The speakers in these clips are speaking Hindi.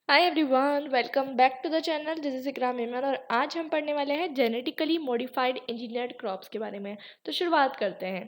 Hi everyone, welcome back to the channel. This is Ikram Imran और आज हम पढ़ने वाले हैं जेनेटिकली मॉडिफाइड इंजीनियर्ड क्रॉप्स के बारे में। तो शुरुआत करते हैं।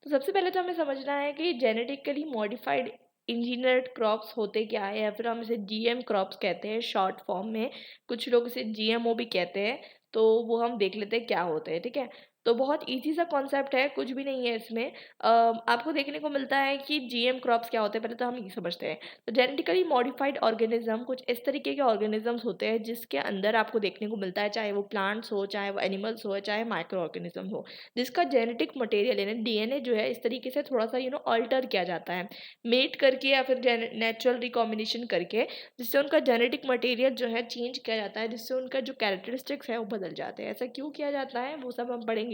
तो सबसे पहले तो हमें समझना है कि जेनेटिकली मॉडिफाइड इंजीनियर्ड क्रॉप्स होते क्या है, या फिर हम इसे जीएम क्रॉप्स कहते हैं शॉर्ट फॉर्म में। कुछ लोग इसे जीएमओ भी कहते हैं। तो वो हम देख लेते हैं क्या होते हैं। ठीक है, तो बहुत इजी सा कॉन्सेप्ट है, कुछ भी नहीं है इसमें। आपको देखने को मिलता है कि जीएम क्रॉप्स क्या होते हैं। पहले तो हम ये समझते हैं। तो जेनेटिकली मॉडिफाइड ऑर्गेनिज्म कुछ इस तरीके के ऑर्गेनिजम्स होते हैं जिसके अंदर आपको देखने को मिलता है, चाहे वो प्लांट्स हो, चाहे वो एनिमल्स हो, चाहे माइक्रो ऑर्गेनिज्म हो, जिसका जेनेटिक मटेरियल यानी डीएनए जो है इस तरीके से थोड़ा सा अल्टर किया जाता है, मेट करके या फिर नेचुरल रिकॉम्बिनेशन करके, जिससे उनका जेनेटिक मटेरियल जो है चेंज किया जाता है, जिससे उनका जो कैरेक्टरिस्टिक्स है वो बदल जाते हैं। ऐसा क्यों किया जाता है वो सब हम पढ़ेंगे।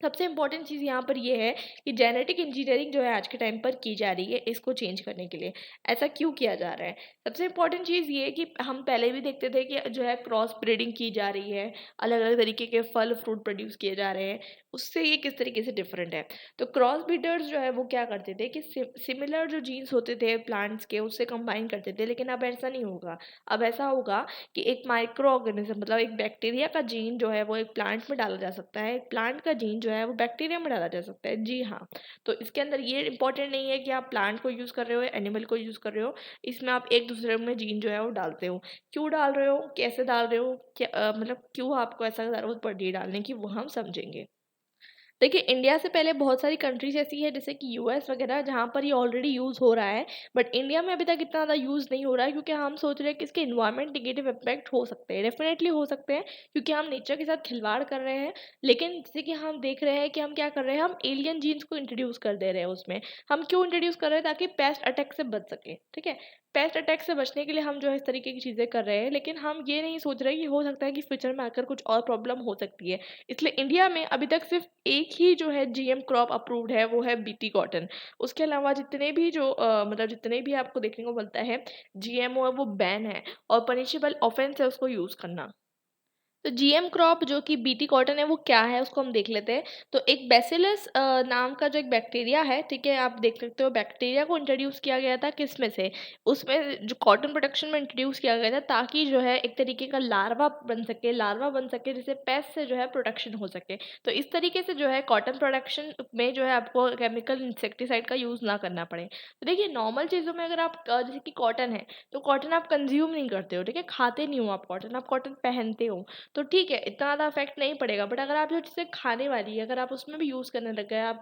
सबसे इम्पोर्टेंट चीज़ यहाँ पर ये है कि जेनेटिक इंजीनियरिंग जो है आज के टाइम पर की जा रही है इसको चेंज करने के लिए। ऐसा क्यों किया जा रहा है? सबसे इम्पोर्टेंट चीज़ ये है कि हम पहले भी देखते थे कि जो है क्रॉस ब्रीडिंग की जा रही है, अलग अलग तरीके के फल फ्रूट प्रोड्यूस किए जा रहे हैं। उससे ये किस तरीके से डिफरेंट है? तो क्रॉस ब्रीडर्स जो है वो क्या करते थे कि सिमिलर जो जीन्स होते थे प्लांट्स के उससे कंबाइन करते थे, लेकिन अब ऐसा नहीं होगा। अब ऐसा होगा कि एक माइक्रो ऑर्गेनिज्म मतलब एक बैक्टीरिया का जीन जो है वो एक प्लांट में डाला जा सकता है, एक प्लांट का जीन जो है वो बैक्टीरिया में डाला जा सकता है। जी हाँ। तो इसके अंदर ये इंपॉर्टेंट नहीं है कि आप प्लांट को यूज़ कर रहे हो या एनिमल को यूज़ कर रहे हो। इसमें आप एक दूसरे में जीन जो है वो डालते हो। क्यों डाल रहे हो, कैसे डाल रहे हो, क्या मतलब क्यों आपको ऐसा ज़रूरत पड़ रही है डालने की, वो हम समझेंगे। देखिए, इंडिया से पहले बहुत सारी कंट्रीज़ ऐसी है जैसे कि यूएस वगैरह, जहाँ पर ये ऑलरेडी यूज़ हो रहा है। बट इंडिया में अभी तक इतना ज़्यादा यूज़ नहीं हो रहा है, क्योंकि हम सोच रहे हैं कि इसके एनवायरनमेंट नेगेटिव इम्पैक्ट हो सकते हैं। डेफिनेटली हो सकते हैं, क्योंकि हम नेचर के साथ खिलवाड़ कर रहे हैं। लेकिन जैसे कि हम देख रहे हैं कि हम क्या कर रहे हैं, हम एलियन जीन्स को इंट्रोड्यूस कर दे रहे हैं उसमें। हम क्यों इंट्रोड्यूस कर रहे हैं? ताकि पेस्ट अटैक से बच सके। ठीक है, पेस्ट अटैक से बचने के लिए हम जो है इस तरीके की चीज़ें कर रहे हैं, लेकिन हम ये नहीं सोच रहे कि हो सकता है कि फ्यूचर में आकर कुछ और प्रॉब्लम हो सकती है। इसलिए इंडिया में अभी तक सिर्फ एक ही जो है जीएम क्रॉप अप्रूव्ड है, वो है बीटी कॉटन। उसके अलावा जितने भी जो मतलब जितने भी आपको देखने को मिलता है जीएमओ है, वो बैन है और पनिशेबल ऑफेंस है उसको यूज़ करना। तो जीएम क्रॉप जो कि बीटी कॉटन है वो क्या है उसको हम देख लेते हैं। तो एक बैसिलस नाम का जो एक बैक्टीरिया है, ठीक है, आप देख सकते हो बैक्टीरिया को इंट्रोड्यूस किया गया था किस में से, उसमें जो कॉटन प्रोडक्शन में इंट्रोड्यूस किया गया था, ताकि जो है एक तरीके का लार्वा बन सके जिससे पेस्ट से जो है प्रोटेक्शन हो सके। तो इस तरीके से जो है कॉटन प्रोडक्शन में जो है आपको केमिकल इंसेक्टिसाइड का यूज़ ना करना पड़े। तो देखिए, नॉर्मल चीज़ों में अगर आप जैसे कि कॉटन है, तो कॉटन आप कंज्यूम नहीं करते हो, ठीक है, खाते नहीं हो आप कॉटन पहनते हो। तो ठीक है, इतना ज़्यादा इफ़ेक्ट नहीं पड़ेगा। बट अगर आप जो चीज़ें खाने वाली है, अगर आप उसमें भी यूज़ करने लग गए, आप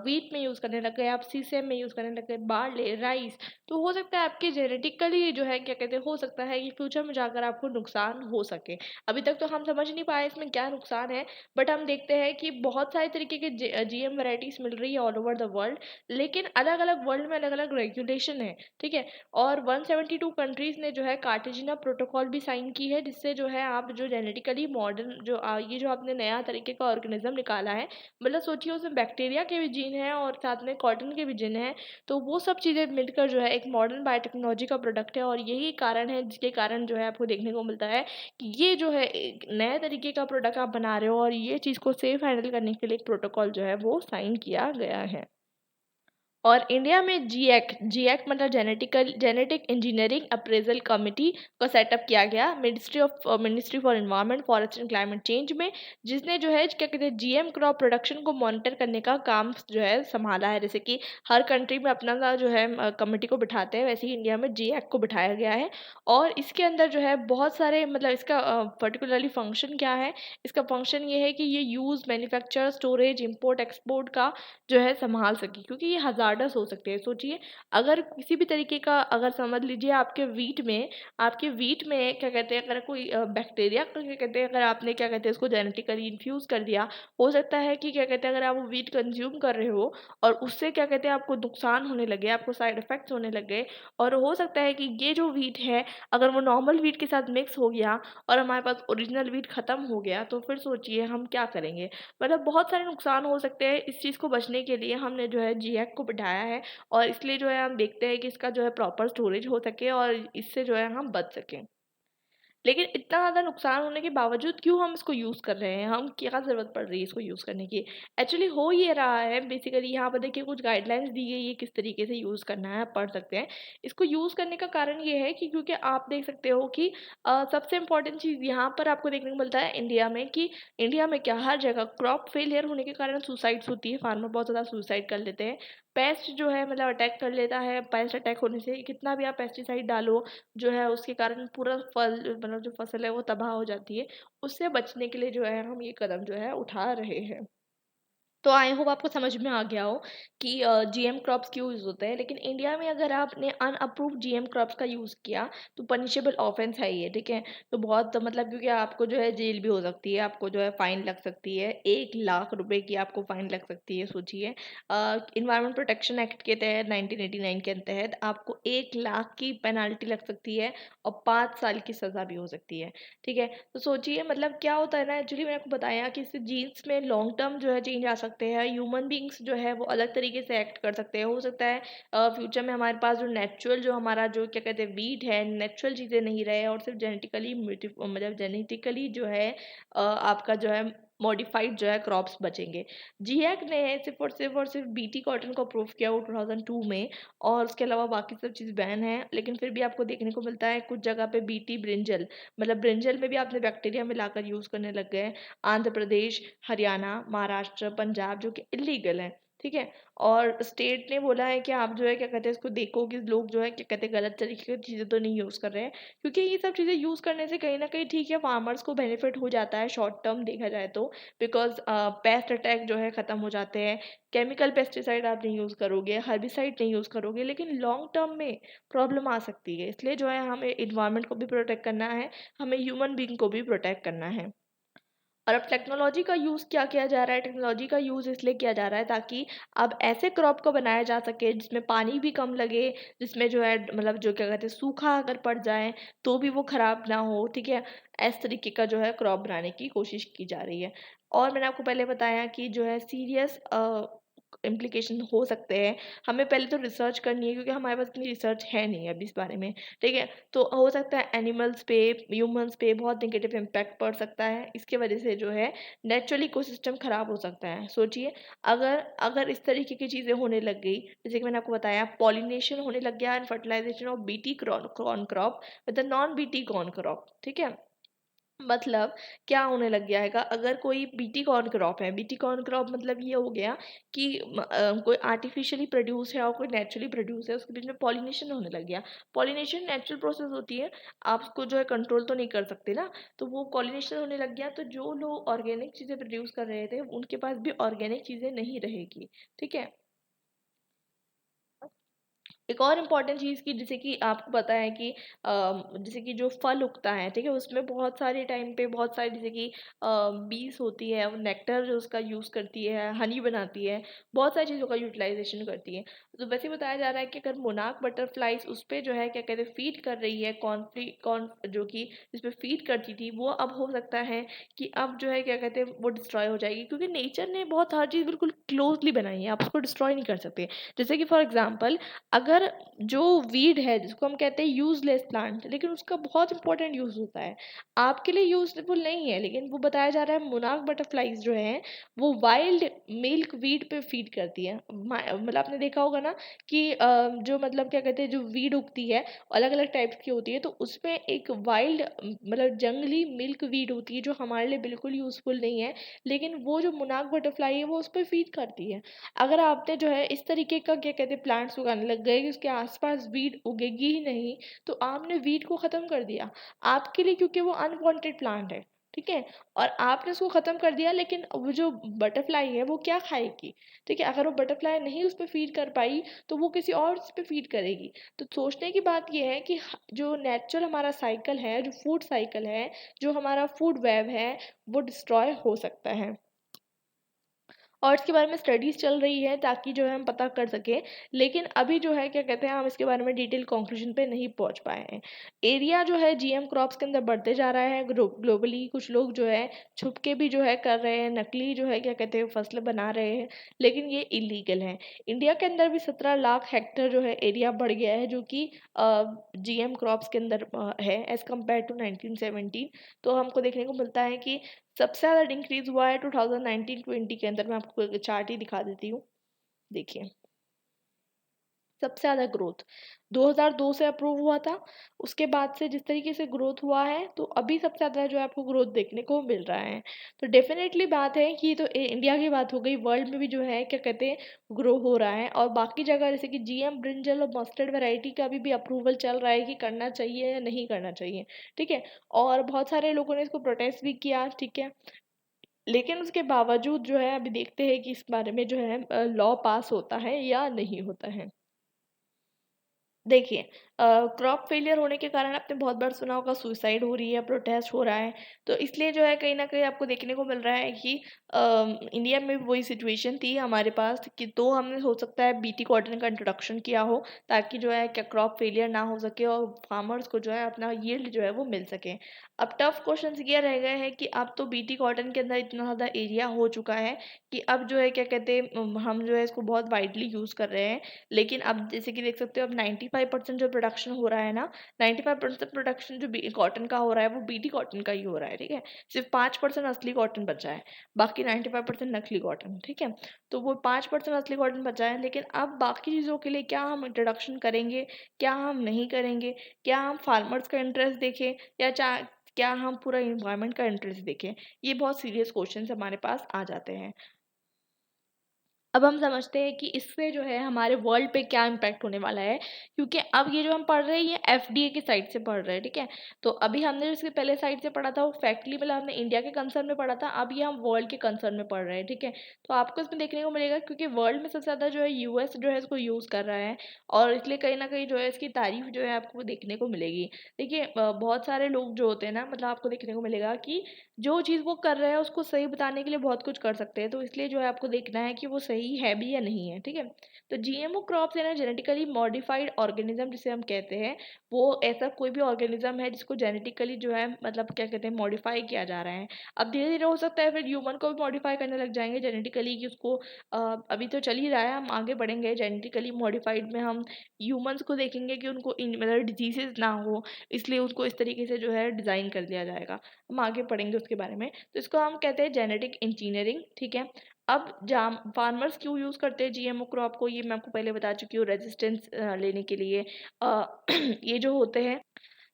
व्हीट में यूज़ करने लग गए, आप सीसम में यूज़ करने लग गए, बार्ले, राइस, तो हो सकता है आपके जेनेटिकली जो है क्या कहते हैं, हो सकता है कि फ्यूचर में जाकर आपको नुकसान हो सके। अभी तक तो हम समझ नहीं पाए इसमें क्या नुकसान है। बट हम देखते हैं कि बहुत सारे तरीके के जीएम वैराइटीज़ मिल रही है ऑल ओवर द वर्ल्ड, लेकिन अलग-अलग वर्ल्ड में अलग-अलग रेगुलेशन है, ठीक है? और 172 कंट्रीज़ ने जो है कार्टेजिना प्रोटोकॉल भी साइन की है, जिससे जो है आप जो जेनेटिकली मॉडर्न जो ये जो आपने नया तरीके का ऑर्गेनिज्म निकाला है, मतलब सोचिए उसमें बैक्टीरिया के भी जीन हैं और साथ में कॉटन के भी जीन हैं। तो वो सब चीज़ें मिलकर जो है एक मॉडर्न बायोटेक्नोलॉजी का प्रोडक्ट है, और यही कारण है जिसके कारण जो है आपको देखने को मिलता है कि ये जो है एक नए तरीके का प्रोडक्ट आप बना रहे हो, और ये चीज़ को सेफ हैंडल करने के लिए एक प्रोटोकॉल जो है वो साइन किया गया है। और इंडिया में जीएक मतलब जेनेटिक इंजीनियरिंग अप्रेजल कमिटी का सेटअप किया गया ministry for environment forest and climate change में, जिसने जो है क्या कहते हैं जीएम क्रॉप प्रोडक्शन को मॉनिटर करने का काम जो है संभाला है। जैसे कि हर कंट्री में अपना सा जो है कमिटी को बिठाते हैं, वैसे ही इंडिया में जीएक को बिठाया गया है। और इसके अंदर जो है बहुत सारे मतलब इसका पर्टिकुलरली फंक्शन क्या है, इसका फंक्शन ये है कि ये use manufacture storage import export का जो है सँभाल सके, क्योंकि ये हज़ार्डस हो सकते हैं। सोचिए, अगर किसी भी तरीके का, अगर समझ लीजिए आपके वीट में क्या कहते हैं, अगर कोई बैक्टीरिया का क्या कहते हैं, अगर आपने क्या कहते हैं उसको जेनेटिकली इन्फ्यूज़ कर दिया, हो सकता है कि क्या कहते हैं अगर आप वो वीट कंज़्यूम कर रहे हो और उससे क्या कहते हैं आपको नुकसान होने लगे, आपको साइड इफ़ेक्ट्स होने लग गए, और हो सकता है कि ये जो वीट है, अगर वो नॉर्मल वीट के साथ मिक्स हो गया और हमारे पास ओरिजिनल वीट ख़त्म हो गया, तो फिर सोचिए हम क्या करेंगे? मतलब बहुत सारे नुकसान हो सकते हैं। इस चीज़ को बचने के लिए हमने जो है जीएक को बिठाया है, और इसलिए जो है हम देखते हैं कि इसका जो है प्रॉपर स्टोरेज हो सके और इससे जो है हम बच सकें। लेकिन इतना ज़्यादा नुकसान होने के बावजूद क्यों हम इसको यूज़ कर रहे हैं? हम क्या ज़रूरत पड़ रही है इसको यूज़ करने की? एक्चुअली हो ये रहा है बेसिकली यहाँ पर देखिए कुछ गाइडलाइंस दी गई है किस तरीके से यूज़ करना है, आप पढ़ सकते हैं। इसको यूज़ करने का कारण ये है कि क्योंकि आप देख सकते हो कि सबसे इम्पोर्टेंट चीज़ यहाँ पर आपको देखने को मिलता है इंडिया में कि इंडिया में क्या हर जगह क्रॉप फेलियर होने के कारण सुसाइड्स होती है, फार्मर बहुत ज़्यादा सुसाइड कर लेते हैं। पेस्ट जो है मतलब अटैक कर लेता है, पेस्ट अटैक होने से कितना भी आप पेस्टिसाइड डालो जो है उसके कारण पूरा फल मतलब जो फसल है वो तबाह हो जाती है। उससे बचने के लिए जो है हम ये कदम जो है उठा रहे हैं। तो आई होप आपको समझ में आ गया हो कि जीएम क्रॉप्स क्यों यूज़ होते हैं। लेकिन इंडिया में अगर आपने अनअप्रूव्ड जीएम क्रॉप्स का यूज़ किया तो पनिशेबल ऑफेंस है ये, ठीक है? तो बहुत मतलब क्योंकि आपको जो है जेल भी हो सकती है, आपको जो है फाइन लग सकती है, 1 लाख रुपए की आपको फाइन लग सकती है, सोचिए। इन्वायरमेंट प्रोटेक्शन एक्ट के तहत 1989 के तहत आपको 1 लाख की पेनल्टी लग सकती है और 5 साल की सज़ा भी हो सकती है, ठीक है? तो सोचिए मतलब क्या होता है ना, एक्चुअली मैंने आपको बताया कि इससे जीन्स में लॉन्ग टर्म जो है चेंज आ सकते हैं, ह्यूमन बींग्स जो है वो अलग तरीके से एक्ट कर सकते हैं। हो सकता है फ्यूचर में हमारे पास जो नेचुरल जो हमारा जो क्या कहते हैं वीट है, नेचुरल चीज़ें नहीं रहे और सिर्फ जेनेटिकली मतलब जेनेटिकली जो है आपका जो है मॉडिफाइड जो है क्रॉप्स बचेंगे। जीएक ने सिर्फ बीटी कॉटन को अप्रूव किया वो 2002 में, और उसके अलावा बाकी सब चीज़ बैन है। लेकिन फिर भी आपको देखने को मिलता है कुछ जगह पे बीटी ब्रिंजल, मतलब ब्रिंजल में भी आपने बैक्टीरिया मिलाकर यूज़ करने लग गए हैं। आंध्र प्रदेश, हरियाणा, महाराष्ट्र, पंजाब जो कि इल्लीगल है, ठीक है? और स्टेट ने बोला है कि आप जो है क्या कहते हैं इसको देखो कि लोग जो है क्या कहते हैं गलत तरीके की चीज़ें तो नहीं यूज़ कर रहे हैं। क्योंकि ये सब चीज़ें यूज़ करने से कहीं न कहीं ठीक है फार्मर्स को बेनिफिट हो जाता है शॉर्ट टर्म देखा जाए तो, बिकॉज़ पेस्ट अटैक जो है ख़त्म हो जाते हैं। केमिकल पेस्टिसाइड आप नहीं यूज़ करोगे, हर्बिसाइड नहीं यूज़ करोगे, लेकिन लॉन्ग टर्म में प्रॉब्लम आ सकती है। इसलिए जो है हमें एनवायरनमेंट को भी प्रोटेक्ट करना है, हमें ह्यूमन बीइंग को भी प्रोटेक्ट करना है। और अब टेक्नोलॉजी का यूज़ क्या किया जा रहा है? टेक्नोलॉजी का यूज़ इसलिए किया जा रहा है ताकि अब ऐसे क्रॉप को बनाया जा सके जिसमें पानी भी कम लगे, जिसमें जो है मतलब जो क्या कहते हैं सूखा अगर पड़ जाए तो भी वो ख़राब ना हो, ठीक है? इस तरीके का जो है क्रॉप बनाने की कोशिश की जा रही है। और मैंने आपको पहले बताया कि जो है सीरियस इम्प्लीकेशन हो सकते हैं। हमें पहले तो रिसर्च करनी है क्योंकि हमारे पास इतनी रिसर्च है नहीं अभी इस बारे में, ठीक है? तो हो सकता है एनिमल्स पे, ह्यूमन्स पे बहुत नेगेटिव इम्पैक्ट पड़ सकता है। इसकी वजह से जो है नेचुरल इकोसिस्टम खराब हो सकता है। सोचिए अगर अगर इस तरीके की चीज़ें होने लग गई, जैसे कि मैंने आपको बताया पॉलिनेशन होने लग गया and fertilization of BT corn crop with the non BT corn crop, ठीक है? मतलब क्या होने लग गया हैगा, अगर कोई बीटी कॉर्न क्रॉप है, बीटी कॉर्न क्रॉप मतलब ये हो गया कि कोई आर्टिफिशियली प्रोड्यूस है और कोई नेचुरली प्रोड्यूस है, उसके बीच में पॉलिनेशन होने लग गया। पॉलिनेशन नेचुरल प्रोसेस होती है, आप उसको जो है कंट्रोल तो नहीं कर सकते ना, तो वो पॉलिनेशन होने लग गया तो जो लोग ऑर्गेनिक चीज़ें प्रोड्यूस कर रहे थे उनके पास भी ऑर्गेनिक चीज़ें नहीं रहेगी, ठीक है? एक और इम्पॉर्टेंट चीज़ की जैसे कि आपको पता है कि जैसे कि जो फल उगता है, ठीक है? उसमें बहुत सारे टाइम पे बहुत सारी जैसे कि बीस होती है, वो नेक्टर जो उसका यूज़ करती है, हनी बनाती है, बहुत सारी चीज़ों का यूटिलाइज़ेशन करती है। तो वैसे बताया जा रहा है कि अगर मोनार्क बटरफ्लाइज़ उस पे जो है क्या कहते हैं फ़ीड कर रही है कॉर्न जो कि जिस पे फ़ीड करती थी, वो अब हो सकता है कि अब जो है क्या कहते हैं वो डिस्ट्रॉय हो जाएगी क्योंकि नेचर ने बहुत हर चीज़ बिल्कुल क्लोज़ली बनाई है, आप उसको डिस्ट्रॉय नहीं कर सकते। जैसे कि फॉर एग्ज़ाम्पल अगर जो वीड है जिसको हम कहते हैं यूज़लेस प्लांट, लेकिन उसका बहुत इंपॉर्टेंट यूज़ होता है, आपके लिए यूज़फुल नहीं है, लेकिन वो बताया जा रहा है मोनार्क बटरफ्लाइज जो हैं वो वाइल्ड मिल्क वीड पे फीड करती है। मतलब आपने देखा होगा ना कि जो मतलब क्या कहते हैं जो वीड उगती है अलग अलग टाइप्स की होती है, तो उसमें एक वाइल्ड मतलब जंगली मिल्क वीड होती है जो हमारे लिए बिल्कुल यूज़फुल नहीं है, लेकिन वो जो मोनार्क बटरफ्लाई है वो उस पर फीड करती है। अगर आपने जो है इस तरीके का क्या कहते हैं प्लांट्स उगाने लग गए कि उसके आसपास वीड उगेगी ही नहीं, तो आपने वीड को ख़त्म कर दिया आपके लिए क्योंकि वो अनवांटेड प्लांट है, ठीक है? और आपने उसको ख़त्म कर दिया, लेकिन वो जो बटरफ्लाई है वो क्या खाएगी, ठीक है? अगर वो बटरफ्लाई नहीं उस पे फीड कर पाई तो वो किसी और उस पे फीड करेगी। तो सोचने की बात ये है कि जो नेचुरल हमारा साइकिल है, जो फूड साइकिल है, जो हमारा फूड वेब है, वो डिस्ट्रॉय हो सकता है। और इसके बारे में स्टडीज़ चल रही है ताकि जो है हम पता कर सकें, लेकिन अभी जो है क्या कहते हैं हम इसके बारे में डिटेल कंक्लूजन पे नहीं पहुंच पाए हैं। एरिया जो है जीएम क्रॉप्स के अंदर बढ़ते जा रहा है ग्लोबली। कुछ लोग जो है छुप के भी जो है कर रहे हैं, नकली जो है क्या कहते हैं फसलें बना रहे हैं, लेकिन ये इलीगल है। इंडिया के अंदर भी 17 लाख हेक्टेयर जो है एरिया बढ़ गया है, जो कि जीएम क्रॉप्स के अंदर है एज कम्पेयर टू 1917। तो हमको देखने को मिलता है कि सबसे ज़्यादा इंक्रीज हुआ है 2019-20 के अंदर। मैं आपको एक चार्ट ही दिखा देती हूँ, देखिए। सबसे ज़्यादा ग्रोथ 2002 से अप्रूव हुआ था, उसके बाद से जिस तरीके से ग्रोथ हुआ है, तो अभी सबसे ज़्यादा जो है आपको ग्रोथ देखने को मिल रहा है। तो डेफिनेटली बात है कि तो इंडिया की बात हो गई, वर्ल्ड में भी जो है क्या कहते हैं ग्रो हो रहा है। और बाकी जगह जैसे कि जीएम ब्रिंजल और मस्टर्ड वैरायटी का भी अप्रूवल चल रहा है कि करना चाहिए या नहीं करना चाहिए, ठीक है। और बहुत सारे लोगों ने इसको प्रोटेस्ट भी किया, ठीक है। लेकिन उसके बावजूद जो है अभी देखते हैं कि इस बारे में जो है लॉ पास होता है या नहीं होता है। देखिए, क्रॉप फेलियर होने के कारण आपने बहुत बार सुना होगा सुसाइड हो रही है, प्रोटेस्ट हो रहा है। तो इसलिए जो है कहीं न कहीं आपको देखने को मिल रहा है कि इंडिया में भी वही सिचुएशन थी हमारे पास कि तो हमने हो सकता है बीटी कॉटन का इंट्रोडक्शन किया हो, ताकि जो है क्या क्रॉप फेलियर ना हो सके और फार्मर्स को जो है अपना यील्ड जो है वो मिल सके। अब टफ क्वेश्चंस ये रह गए हैं कि अब तो बीटी कॉटन के अंदर इतना ज़्यादा एरिया हो चुका है कि अब जो है क्या कहते हैं हम जो है इसको बहुत वाइडली यूज़ कर रहे हैं। लेकिन अब जैसे कि देख सकते हो, अब 95% जो प्रोडक्शन हो रहा है ना, 95% प्रोडक्शन जो कॉटन का हो रहा है वो बीटी कॉटन का ही हो रहा है, ठीक है। सिर्फ 5% असली कॉटन बचा है, बाकी 95% नकली कॉटन, ठीक है। तो वो 5% असली कॉटन बचा है, लेकिन अब बाकी चीज़ों के लिए क्या हम इंट्रोडक्शन करेंगे, क्या हम नहीं करेंगे, क्या हम फार्मर्स का इंटरेस्ट देखें या क्या हम पूरा इन्वायरमेंट का इंटरेस्ट देखें, ये बहुत सीरियस क्वेश्चन हमारे पास आ जाते हैं। अब हम समझते हैं कि इससे जो है हमारे वर्ल्ड पे क्या इम्पैक्ट होने वाला है, क्योंकि अब ये जो हम पढ़ रहे हैं ये एफडीए की साइड से पढ़ रहे हैं, ठीक है। तो अभी हमने जो इसके पहले साइड से पढ़ा था वो फैक्टली मतलब हमने इंडिया के कंसर्न में पढ़ा था, अब ये हम वर्ल्ड के कंसर्न में पढ़ रहे हैं, ठीक है। तो आपको इसमें देखने को मिलेगा क्योंकि वर्ल्ड में सबसे ज़्यादा जो है यूएस जो है इसको यूज़ कर रहा है, और इसलिए कहीं ना कहीं जो है इसकी तारीफ जो है आपको देखने को मिलेगी। देखिए, बहुत सारे लोग जो होते हैं ना, मतलब आपको देखने को मिलेगा कि जो चीज़ वो कर रहे हैं उसको सही बताने के लिए बहुत कुछ कर सकते हैं, तो इसलिए जो है आपको देखना है कि वो सही है भी या नहीं है, ठीक है। तो जीएमओ क्रॉप्स है ना, जेनेटिकली मॉडिफाइड ऑर्गेनिज्म जिसे हम कहते हैं, वो ऐसा कोई भी ऑर्गेनिज्म है जिसको जेनेटिकली जो है मतलब क्या कहते हैं मॉडिफाई किया जा रहा है। अब धीरे धीरे हो सकता है फिर ह्यूमन को भी मॉडिफाई करने लग जाएंगे जेनेटिकली, कि उसको अभी तो चल ही रहा है, हम आगे बढ़ेंगे जेनेटिकली मॉडिफाइड में हम ह्यूमंस को देखेंगे कि उनको मतलब डिजीजेज ना हो, इसलिए उसको इस तरीके से जो है डिज़ाइन कर दिया जाएगा। हम आगे पढ़ेंगे उसके बारे में। तो इसको हम कहते हैं जेनेटिक इंजीनियरिंग, ठीक है। अब जाम फार्मर्स क्यों यूज़ करते हैं जीएमओ क्रॉप को, ये मैं आपको पहले बता चुकी हूँ, रेजिस्टेंस लेने के लिए। ये जो होते हैं,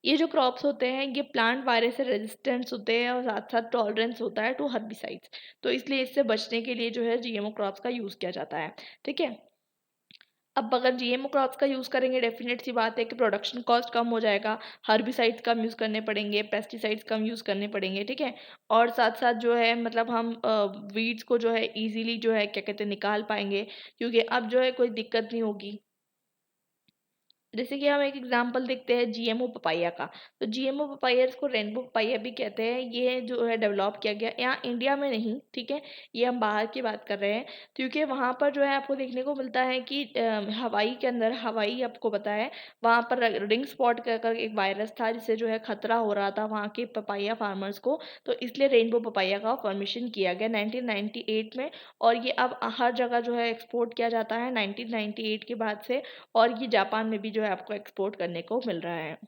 ये जो क्रॉप्स होते हैं ये प्लांट वायरस से रेजिस्टेंस होते हैं और साथ साथ टॉलरेंस होता है टू हर्बिसाइड्स। तो इसलिए इससे बचने के लिए जो है जीएमओ क्रॉप्स का यूज़ किया जाता है, ठीक है। अब अगर जीएमओ क्रॉप्स का यूज़ करेंगे, डेफिनेट सी बात है कि प्रोडक्शन कॉस्ट कम हो जाएगा, हर्बिसाइड्स कम यूज़ करने पड़ेंगे, पेस्टिसाइड्स कम यूज़ करने पड़ेंगे, ठीक है। और साथ साथ जो है मतलब हम वीड्स को जो है इजीली जो है क्या कहते हैं निकाल पाएंगे, क्योंकि अब जो है कोई दिक्कत नहीं होगी। जैसे कि हम एक एग्जांपल देखते हैं जीएमओ पपाया का। तो जीएमओ पपाया, इसको रेनबो पपाया भी कहते हैं, ये जो है डेवलप किया गया यहाँ इंडिया में नहीं, ठीक है। ये हम बाहर की बात कर रहे हैं, क्योंकि वहाँ पर जो है आपको देखने को मिलता है कि हवाई के अंदर, हवाई आपको पता है, वहाँ पर रिंग स्पॉट कर एक वायरस था जिससे जो है खतरा हो रहा था वहाँ के पपाया फार्मर्स को। तो इसलिए रेनबो पपाया का फॉर्मेशन किया गया 1998 में, और ये अब हर जगह जो है एक्सपोर्ट किया जाता है 1998 के बाद से। और ये जापान में भी जो है आपको एक्सपोर्ट करने को मिल रहा है।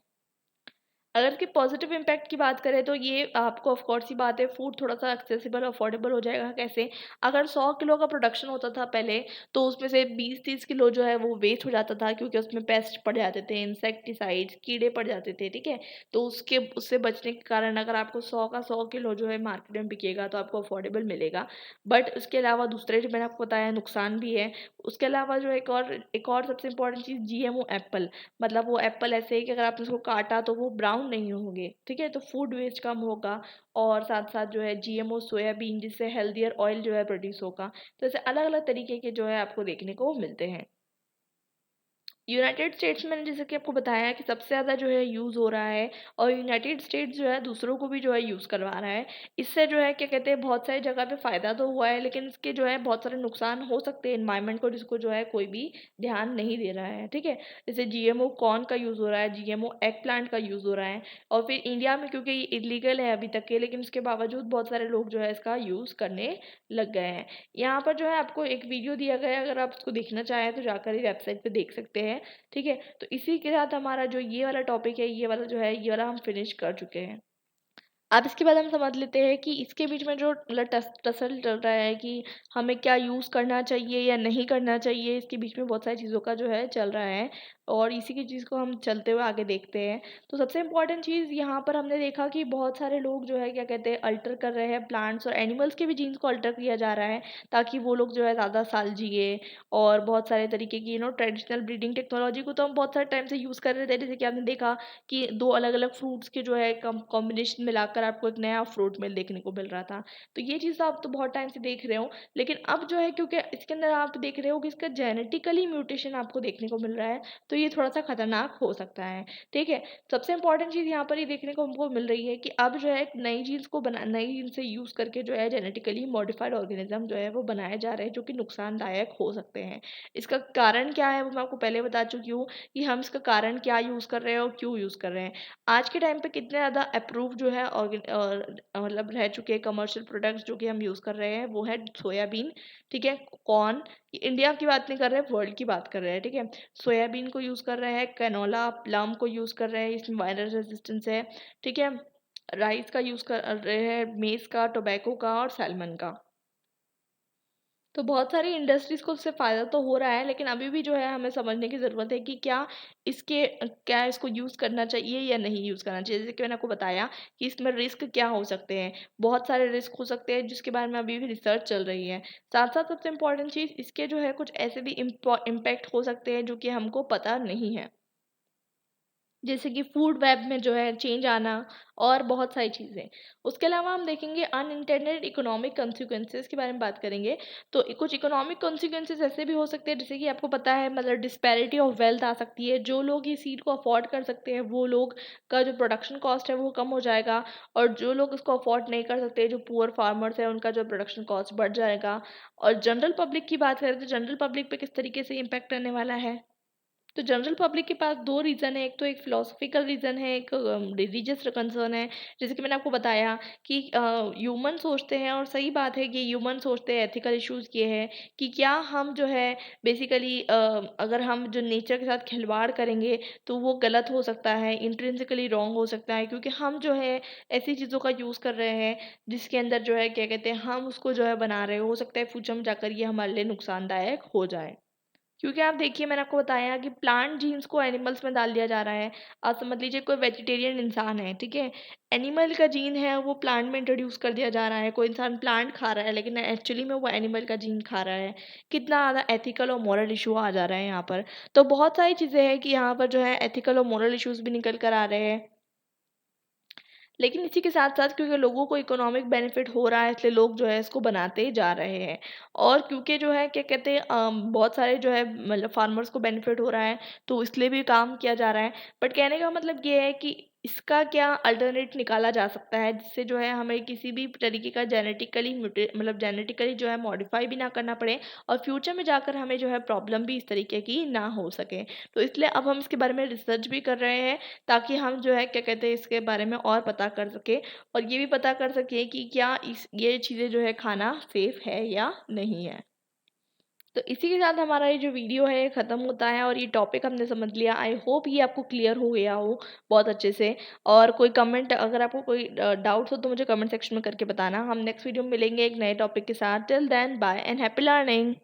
अगर इसके पॉजिटिव इम्पैक्ट की बात करें तो ये आपको ऑफ कोर्स ही बात है, फूड थोड़ा सा एक्सेसिबल अफोर्डेबल हो जाएगा। कैसे? अगर 100 किलो का प्रोडक्शन होता था पहले, तो उसमें से 20-30 किलो जो है वो वेस्ट हो जाता था, क्योंकि उसमें पेस्ट पड़ जाते थे, इंसेक्टिसाइड्स कीड़े पड़ जाते थे, ठीक है। तो उससे बचने के कारण अगर आपको 100 का 100 किलो जो है मार्केट में बिकेगा तो आपको अफोर्डेबल मिलेगा। बट उसके अलावा दूसरे जो मैंने आपको बताया नुकसान भी है। उसके अलावा जो एक और सबसे इम्पोर्टेंट चीज़, जीएमओ एप्पल, मतलब वो एप्पल ऐसे है कि अगर आपने उसको काटा तो वो ब्राउन नहीं होंगे, ठीक है। तो फूड वेस्ट कम होगा, और साथ साथ जो है जीएमओ सोयाबीन, जिससे हेल्दियर ऑयल जो है प्रोड्यूस होगा। तो ऐसे अलग अलग तरीके के जो है आपको देखने को मिलते हैं। यूनाइटेड स्टेट्स में जैसे कि आपको बताया कि सबसे ज़्यादा जो है यूज़ हो रहा है, और यूनाइटेड स्टेट्स जो है दूसरों को भी जो है यूज़ करवा रहा है। इससे जो है क्या कहते हैं, बहुत सारी जगह पे फ़ायदा तो हुआ है, लेकिन इसके जो है बहुत सारे नुकसान हो सकते हैं एनवायरनमेंट को, जिसको जो है कोई भी ध्यान नहीं दे रहा है, ठीक है। जैसे जीएमओ कॉर्न का यूज़ हो रहा है, जीएमओ एग प्लांट का यूज़ हो रहा है, और फिर इंडिया में क्योंकि ये इलीगल है अभी तक के, लेकिन उसके बावजूद बहुत सारे लोग जो है इसका यूज़ करने लग गए हैं। यहाँ पर जो है आपको एक वीडियो दिया गया है, अगर आप उसको देखना चाहें तो जाकर ही वेबसाइट पे देख सकते हैं, ठीक है। तो इसी के साथ हमारा जो ये वाला टॉपिक है, ये वाला जो है, ये वाला हम फिनिश कर चुके हैं। अब इसके बाद हम समझ लेते हैं कि इसके बीच में जो मतलब टसल चल रहा है कि हमें क्या यूज़ करना चाहिए या नहीं करना चाहिए, इसके बीच में बहुत सारी चीज़ों का जो है चल रहा है, और इसी की चीज़ को हम चलते हुए आगे देखते हैं। तो सबसे इम्पोर्टेंट चीज़ यहाँ पर हमने देखा कि बहुत सारे लोग जो है क्या कहते हैं, अल्टर कर रहे हैं प्लांट्स और एनिमल्स के भी जीन्स को अल्टर किया जा रहा है, ताकि वो लोग जो है ज़्यादा साल जिए। और बहुत सारे तरीके की ट्रेडिशनल ब्रीडिंग टेक्नोलॉजी को तो हम बहुत सारे टाइम से यूज़ कर रहे थे, जैसे कि आपने देखा कि 2 अलग-अलग फ्रूट्स के जो है कॉम्बिनेशन मिलाकर आपको एक नया फ्रूट मिल देखने को मिल रहा था। तो ये चीज़ आप तो बहुत टाइम से देख रहे हो, लेकिन अब जो है क्योंकि इसके अंदर आप देख रहे हो कि इसका जेनेटिकली म्यूटेशन आपको देखने को मिल रहा है, तो ये थोड़ा-सा खतरनाक हो सकता है, ठीक है? सबसे इम्पोर्टेंट चीज़ यहाँ पर ये देखने को हमको मिल रही है कि अब जो है एक नई जीन से यूज़ करके जो है जेनेटिकली मॉडिफाइड ऑर्गेनिज़्म जो है वो बनाए जा रहे हैं, जो कि नुकसानदायक हो सकते हैं। इसका कारण क्या है वो मैं आपको पहले बता चुकी हूँ कि हम इसका कारण क्या यूज़ कर रहे हैं और क्यों यूज़ कर रहे हैं। आज के टाइम पे कितने ज़्यादा अप्रूव जो है मतलब रह चुके हैं कमर्शियल प्रोडक्ट्स जो कि हम यूज़ कर रहे हैं, वो है सोयाबीन, ठीक है, कॉर्न। इंडिया की बात नहीं कर रहे हैं, वर्ल्ड की बात कर रहे हैं, ठीक है। सोयाबीन को यूज़ कर रहे हैं, कैनोला प्लम को यूज़ कर रहे हैं, इसमें वायरस रेजिस्टेंस है, ठीक है। राइस का यूज़ कर रहे हैं, मेज़ का, टोबैको का और सैलमन का। तो बहुत सारी इंडस्ट्रीज़ को उससे फ़ायदा तो हो रहा है, लेकिन अभी भी जो है हमें समझने की ज़रूरत है कि क्या इसको यूज़ करना चाहिए या नहीं यूज़ करना चाहिए। जैसे कि मैंने आपको बताया कि इसमें रिस्क क्या हो सकते हैं, बहुत सारे रिस्क हो सकते हैं जिसके बारे में अभी भी रिसर्च चल रही है। साथ-साथ सबसे इम्पोर्टेंट चीज़, इसके जो है कुछ ऐसे भी इम्पैक्ट हो सकते हैं जो कि हमको पता नहीं है। जैसे कि फूड वेब में जो है चेंज आना, और बहुत सारी चीज़ें। उसके अलावा हम देखेंगे अनइंटेंडेड इकोनॉमिक कॉन्सिक्वेंसेस के बारे में बात करेंगे। तो कुछ इकोनॉमिक कॉन्सिक्वेंसेस ऐसे भी हो सकते हैं, जैसे कि आपको पता है मतलब डिस्पैरिटी ऑफ वेल्थ आ सकती है। जो लोग ये सीड को अफोर्ड कर सकते हैं, वो लोग का जो प्रोडक्शन कॉस्ट है वो कम हो जाएगा, और जो लोग इसको अफोर्ड नहीं कर सकते, जो पुअर फार्मर्स हैं, उनका जो प्रोडक्शन कॉस्ट बढ़ जाएगा। और जनरल पब्लिक की बात करें तो जनरल पब्लिक पे किस तरीके से इम्पैक्ट आने वाला है। तो जनरल पब्लिक के पास 2 रीज़न है, एक तो एक फिलॉसफिकल रीज़न है, एक रिलीजियस कंसर्न है। जैसे कि मैंने आपको बताया कि ह्यूमन सोचते हैं, और सही बात है कि ह्यूमन सोचते हैं, एथिकल इश्यूज़ ये है कि क्या हम जो है बेसिकली अगर हम जो नेचर के साथ खिलवाड़ करेंगे, तो वो गलत हो सकता है, इंट्रिंसिकली रॉन्ग हो सकता है, क्योंकि हम जो है ऐसी चीज़ों का यूज़ कर रहे हैं, जिसके अंदर जो है क्या कहते हैं, हम उसको जो है बना रहे हो सकता है फ्यूचर में जाकर ये हमारे लिए नुकसानदायक हो जाए। क्योंकि आप देखिए, मैंने आपको बताया कि प्लांट जीन्स को एनिमल्स में डाल दिया जा रहा है। आप समझ लीजिए कोई वेजिटेरियन इंसान है, ठीक है? एनिमल का जीन है वो प्लांट में इंट्रोड्यूस कर दिया जा रहा है। कोई इंसान प्लांट खा रहा है, लेकिन एक्चुअली में वो एनिमल का जीन खा रहा है। कितना ज़्यादा एथिकल और मोरल इश्यू आ जा रहा है यहाँ पर। तो बहुत सारी चीज़ें हैं कि यहाँ पर जो है एथिकल और मोरल इश्यूज़ भी निकल कर आ रहे हैं। लेकिन इसी के साथ-साथ क्योंकि लोगों को इकोनॉमिक बेनिफिट हो रहा है, इसलिए लोग जो है इसको बनाते जा रहे हैं। और क्योंकि जो है क्या कहते हैं, बहुत सारे जो है मतलब फार्मर्स को बेनिफिट हो रहा है, तो इसलिए भी काम किया जा रहा है। बट कहने का मतलब ये है कि इसका क्या अल्टरनेट निकाला जा सकता है, जिससे जो है हमें किसी भी तरीके का जेनेटिकली जो है मॉडिफाई भी ना करना पड़े, और फ्यूचर में जाकर हमें जो है प्रॉब्लम भी इस तरीके की ना हो सके। तो इसलिए अब हम इसके बारे में रिसर्च भी कर रहे हैं, ताकि हम जो है क्या कहते हैं इसके बारे में और पता कर सकें, और ये भी पता कर सकें कि क्या इस ये चीज़ें जो है खाना सेफ़ है या नहीं है। तो इसी के साथ हमारा ये जो वीडियो है ख़त्म होता है, और ये टॉपिक हमने समझ लिया। आई होप ये आपको क्लियर हो गया हो बहुत अच्छे से। और कोई कमेंट, अगर आपको कोई डाउट्स हो तो मुझे कमेंट सेक्शन में करके बताना। हम नेक्स्ट वीडियो में मिलेंगे एक नए टॉपिक के साथ। Till then bye and happy learning.